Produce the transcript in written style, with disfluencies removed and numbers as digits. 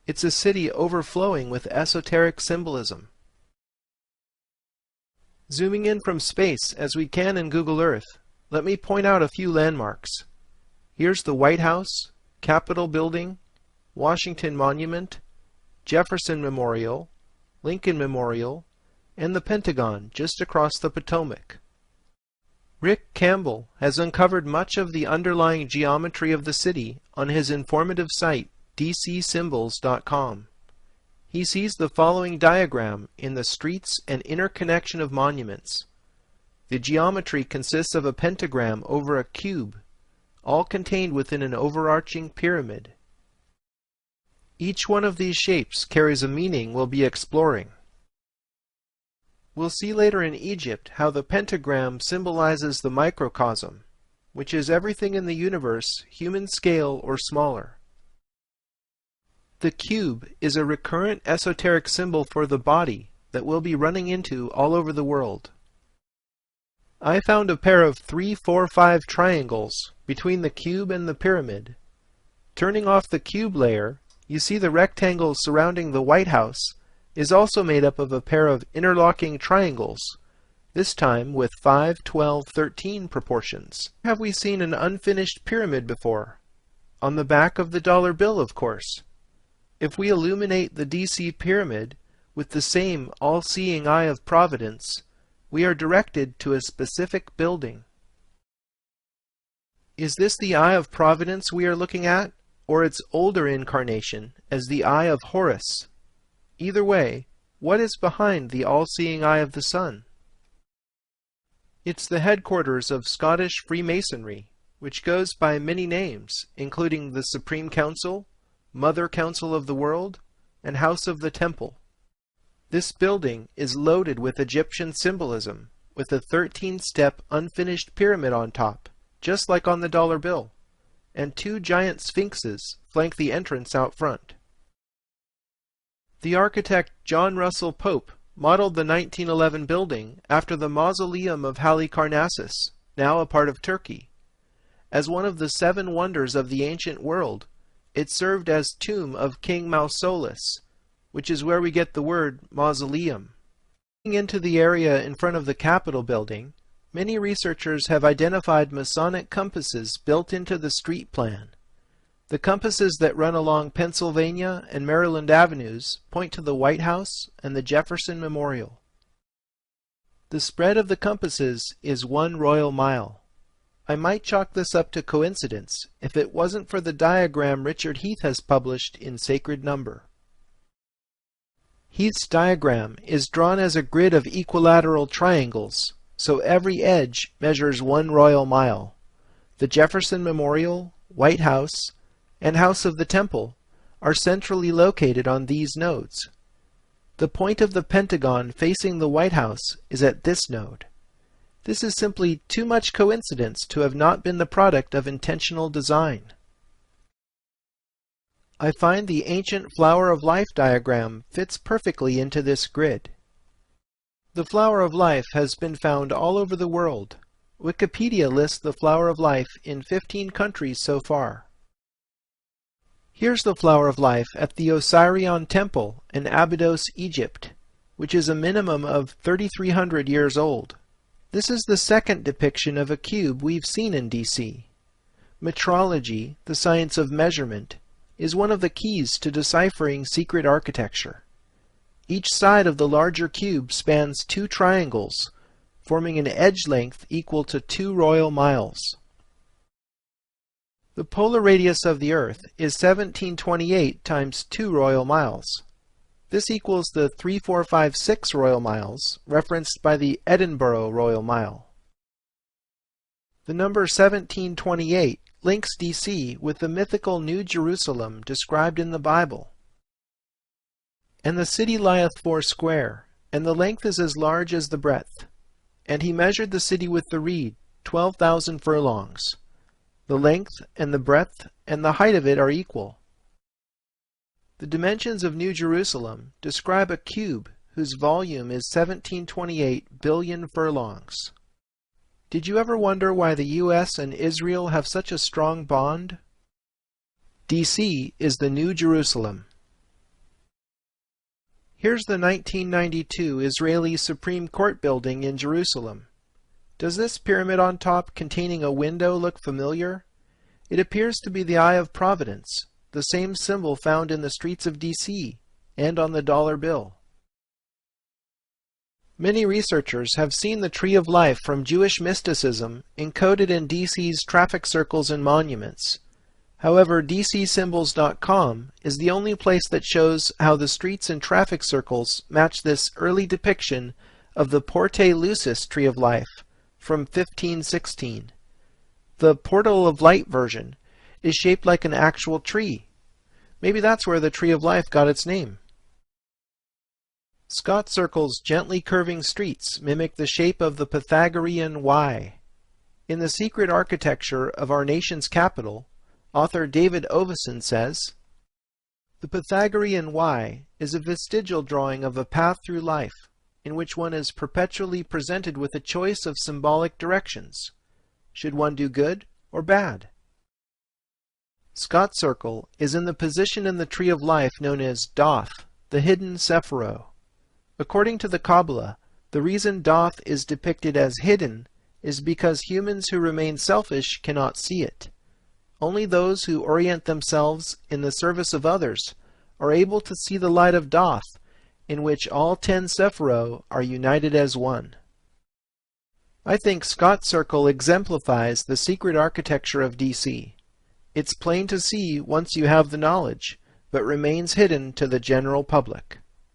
It's a city overflowing with esoteric symbolism. Zooming in from space as we can in Google Earth, let me point out a few landmarks. Here's the White House, Capitol Building, Washington Monument, Jefferson Memorial, Lincoln Memorial, and the Pentagon just across the Potomac. Rick Campbell has uncovered much of the underlying geometry of the city on his informative site dcsymbols.com. He sees the following diagram in the streets and interconnection of monuments. The geometry consists of a pentagram over a cube, all contained within an overarching pyramid. Each one of these shapes carries a meaning we'll be exploring. We'll see later in Egypt how the pentagram symbolizes the microcosm, which is everything in the universe, human scale or smaller. The cube is a recurrent esoteric symbol for the body that we'll be running into all over the world. I found a pair of 3, 4, 5 triangles between the cube and the pyramid. Turning off the cube layer, you see the rectangle surrounding the White House is also made up of a pair of interlocking triangles, this time with 5, 12, 13 proportions. Have we seen an unfinished pyramid before? On the back of the dollar bill, of course. If we illuminate the DC pyramid with the same all-seeing eye of providence, we are directed to a specific building. Is this the eye of providence we are looking at, or its older incarnation as the eye of Horus? Either way, what is behind the all-seeing eye of the sun? It's the headquarters of Scottish Freemasonry, which goes by many names, including the Supreme Council, Mother Council of the World, and House of the Temple. This building is loaded with Egyptian symbolism, with a 13-step unfinished pyramid on top, just like on the dollar bill, and 2 giant sphinxes flank the entrance out front. The architect John Russell Pope modeled the 1911 building after the Mausoleum of Halicarnassus, now a part of Turkey. As one of the 7 wonders of the ancient world, it served as tomb of King Mausolus, which is where we get the word mausoleum. Looking into the area in front of the Capitol building, many researchers have identified Masonic compasses built into the street plan. The compasses that run along Pennsylvania and Maryland avenues point to the White House and the Jefferson Memorial. The spread of the compasses is 1 royal mile. I might chalk this up to coincidence if it wasn't for the diagram Richard Heath has published in Sacred Number. Heath's diagram is drawn as a grid of equilateral triangles, so every edge measures 1 royal mile. The Jefferson Memorial, White House, and House of the Temple are centrally located on these nodes. The point of the Pentagon facing the White House is at this node. This is simply too much coincidence to have not been the product of intentional design. I find the ancient Flower of Life diagram fits perfectly into this grid. The Flower of Life has been found all over the world. Wikipedia lists the Flower of Life in 15 countries so far. Here's the Flower of Life at the Osirion Temple in Abydos, Egypt, which is a minimum of 3,300 years old. This is the second depiction of a cube we've seen in DC. Metrology, the science of measurement, is one of the keys to deciphering secret architecture. Each side of the larger cube spans 2 triangles, forming an edge length equal to 2 royal miles. The polar radius of the Earth is 1728 times 2 royal miles. This equals the 3456 royal miles referenced by the Edinburgh Royal Mile. The number 1728 links DC with the mythical New Jerusalem described in the Bible. And the city lieth 4 square, and the length is as large as the breadth. And he measured the city with the reed, 12,000 furlongs. The length and the breadth and the height of it are equal. The dimensions of New Jerusalem describe a cube whose volume is 1728 billion furlongs. Did you ever wonder why the US and Israel have such a strong bond? DC is the New Jerusalem. Here's the 1992 Israeli Supreme Court building in Jerusalem. Does this pyramid on top containing a window look familiar? It appears to be the Eye of Providence, the same symbol found in the streets of D.C. and on the dollar bill. Many researchers have seen the Tree of Life from Jewish mysticism encoded in D.C.'s traffic circles and monuments. However, DCSymbols.com is the only place that shows how the streets and traffic circles match this early depiction of the Porte Lucis Tree of Life from 1516. The Portal of Light version is shaped like an actual tree. Maybe that's where the Tree of Life got its name. Scott Circle's gently curving streets mimic the shape of the Pythagorean Y. In The Secret Architecture of Our Nation's Capital, author David Oveson says, "The Pythagorean Y is a vestigial drawing of a path through life, in which one is perpetually presented with a choice of symbolic directions. Should one do good or bad?" Scott Circle is in the position in the Tree of Life known as Doth, the hidden Sephiro. According to the Kabbalah, the reason Doth is depicted as hidden is because humans who remain selfish cannot see it. Only those who orient themselves in the service of others are able to see the light of Doth, in which all 10 Sephiro are united as one. I think Scott Circle exemplifies the secret architecture of D.C. It's plain to see once you have the knowledge, but remains hidden to the general public.